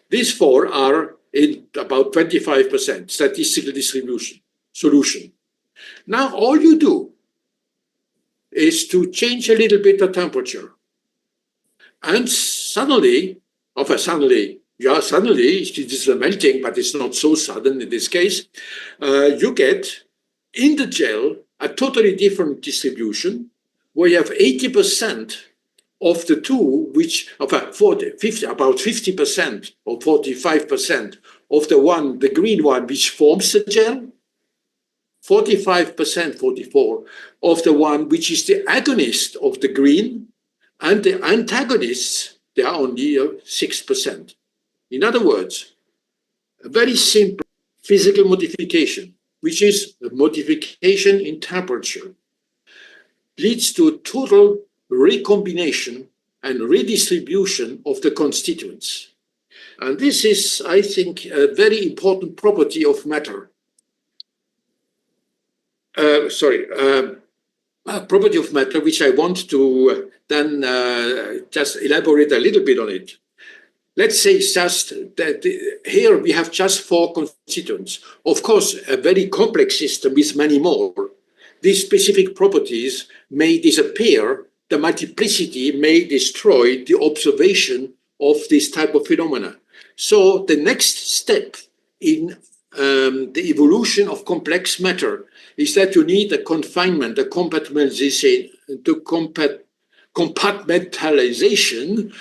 these 4 are in about 25% statistical distribution solution. Now, all you do is to change a little bit the temperature. And suddenly, yeah, suddenly it is a melting, but it's not so sudden in this case. You get in the gel a totally different distribution where you have 80% of the two, which about 50% or 45% of the one, the green one, which forms the gel, 45%, 44 of the one which is the agonist of the green, and the antagonists, they are only 6%. In other words, a very simple physical modification, which is a modification in temperature, leads to total recombination and redistribution of the constituents. And this is, I think, a very important property of matter. A property of matter, which I want to then just elaborate a little bit on it. Let's say just that here we have just 4 constituents. Of course, a very complex system with many more. These specific properties may disappear. The multiplicity may destroy the observation of this type of phenomena. So the next step in the evolution of complex matter is that you need a confinement, a compartmentalization,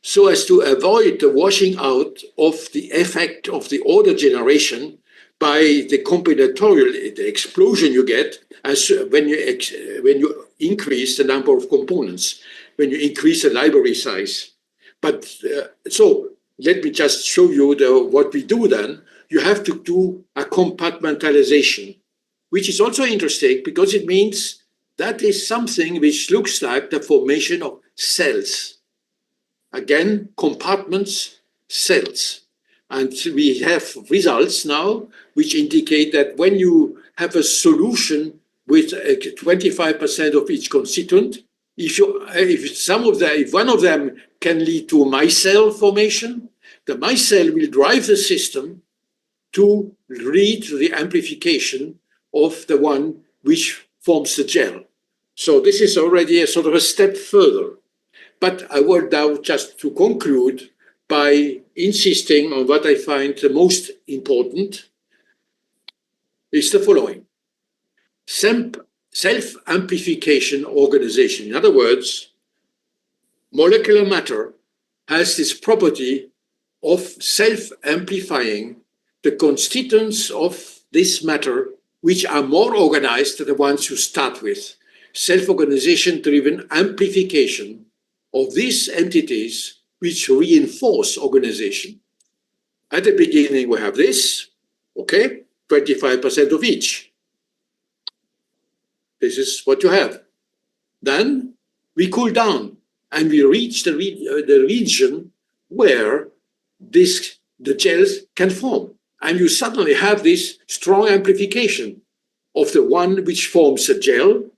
so as to avoid the washing out of the effect of the order generation by the combinatorial, the explosion you get as when you increase the number of components, when you increase the library size. But so let me just show you what we do then. You have to do a compartmentalization, which is also interesting because it means that is something which looks like the formation of cells. Again, compartments, cells. And we have results now which indicate that when you have a solution with 25% of each constituent, if one of them can lead to micelle formation, the micelle will drive the system to lead to the amplification of the one which forms the gel. So this is already a sort of a step further. But I would now just to conclude by insisting on what I find the most important is the following. Self-amplification organization. In other words, molecular matter has this property of self-amplifying the constituents of this matter, which are more organized than the ones you start with. Self-organization-driven amplification of these entities which reinforce organization. At the beginning, we have this, okay, 25% of each. This is what you have. Then we cool down and we reach the region where the gels can form. And you suddenly have this strong amplification of the one which forms a gel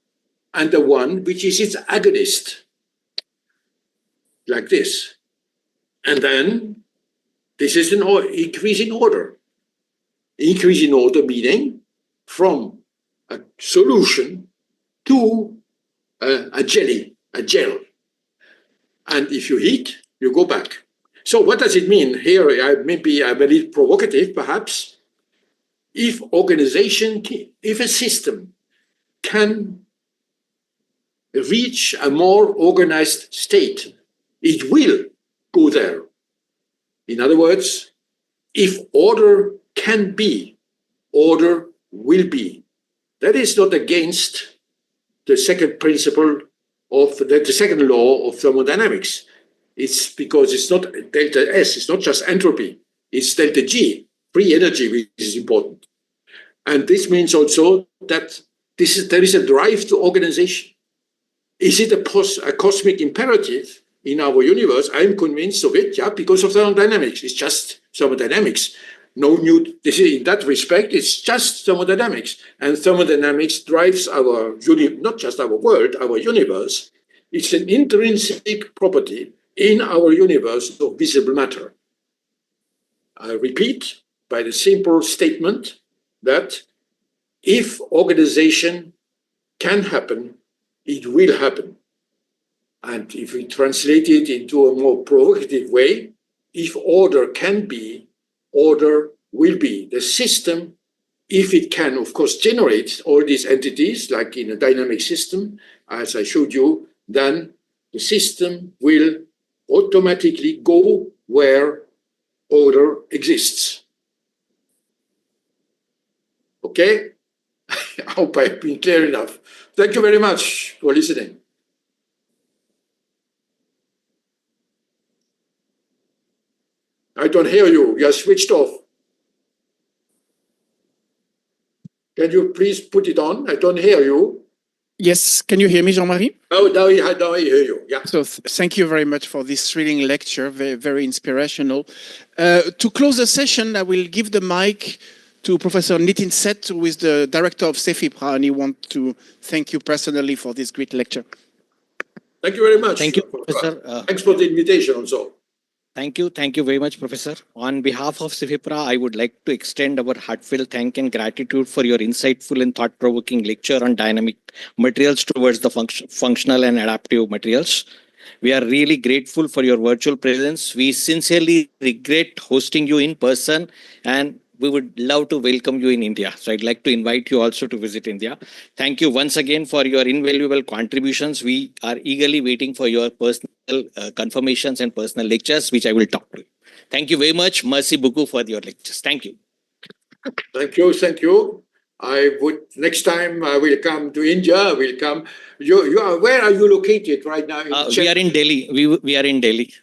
and the one which is its agonist, like this. And then this is an increase in order. Increase in order meaning from a solution to a gel. And if you heat, you go back. So what does it mean? Here, maybe I'm a little provocative, perhaps. If a system can reach a more organized state, it will go there. In other words, if order can be, order will be. That is not against the second principle of the second law of thermodynamics. It's because it's not delta S, it's not just entropy, it's delta G, free energy, which is important. And this means also that there is a drive to organization. Is it a cosmic imperative in our universe? I'm convinced of it, yeah, because of thermodynamics. It's just thermodynamics. No new, this is, in that respect, it's just thermodynamics. And thermodynamics drives not just our world, our universe. It's an intrinsic property in our universe of visible matter. I repeat by the simple statement that if organization can happen, it will happen. And if we translate it into a more provocative way, if order can be, order will be. The system, if it can, of course, generate all these entities, like in a dynamic system, as I showed you, then the system will automatically go where order exists. Okay? I hope I've been clear enough. Thank you very much for listening. I don't hear you. You are switched off. Can you please put it on? I don't hear you. Yes, can you hear me, Jean-Marie? Oh, now I hear you. Yeah. So thank you very much for this thrilling lecture, very, very inspirational. To close the session, I will give the mic to Professor Nitin Seth, who is the director of CEFIPRA, and he wants to thank you personally for this great lecture. Thank you very much. Thank you, Professor. Thanks for the invitation also. Thank you very much, Professor. On behalf of CEFIPRA, I would like to extend our heartfelt thanks and gratitude for your insightful and thought-provoking lecture on dynamic materials towards the functional and adaptive materials. We are really grateful for your virtual presence. We sincerely regret hosting you in person, and we would love to welcome you in India. So I'd like to invite you also to visit India. Thank you once again for your invaluable contributions. We are eagerly waiting for your personal confirmations and personal lectures, which I will talk to you. Thank you very much. Merci beaucoup for your lectures. Thank you. Thank you. Thank you. I would, next time I will come to India, I will come. You are, where are you located right now? We are in Delhi. We are in Delhi.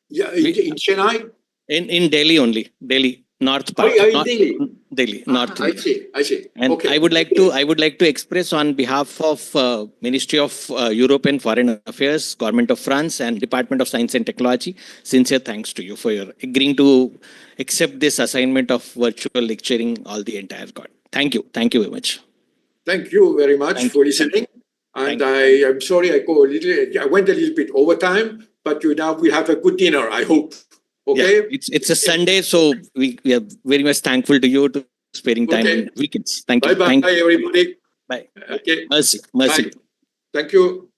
Yeah, in Chennai? In Delhi only. Delhi. North part. Oh, yeah, in Delhi. Delhi, North. I see. And okay. I would like to express on behalf of Ministry of Europe and Foreign Affairs, Government of France, and Department of Science and Technology, sincere thanks to you for your agreeing to accept this assignment of virtual lecturing all the entire God. Thank you very much. Thank you very much for listening. And I am sorry I went a little bit over time, but you now will have a good dinner, I hope. Okay. Yeah, it's a Sunday, so we are very much thankful to you to sparing time on weekends. Thank you. Bye, everybody. Bye. Okay. Mercy. Bye. Thank you.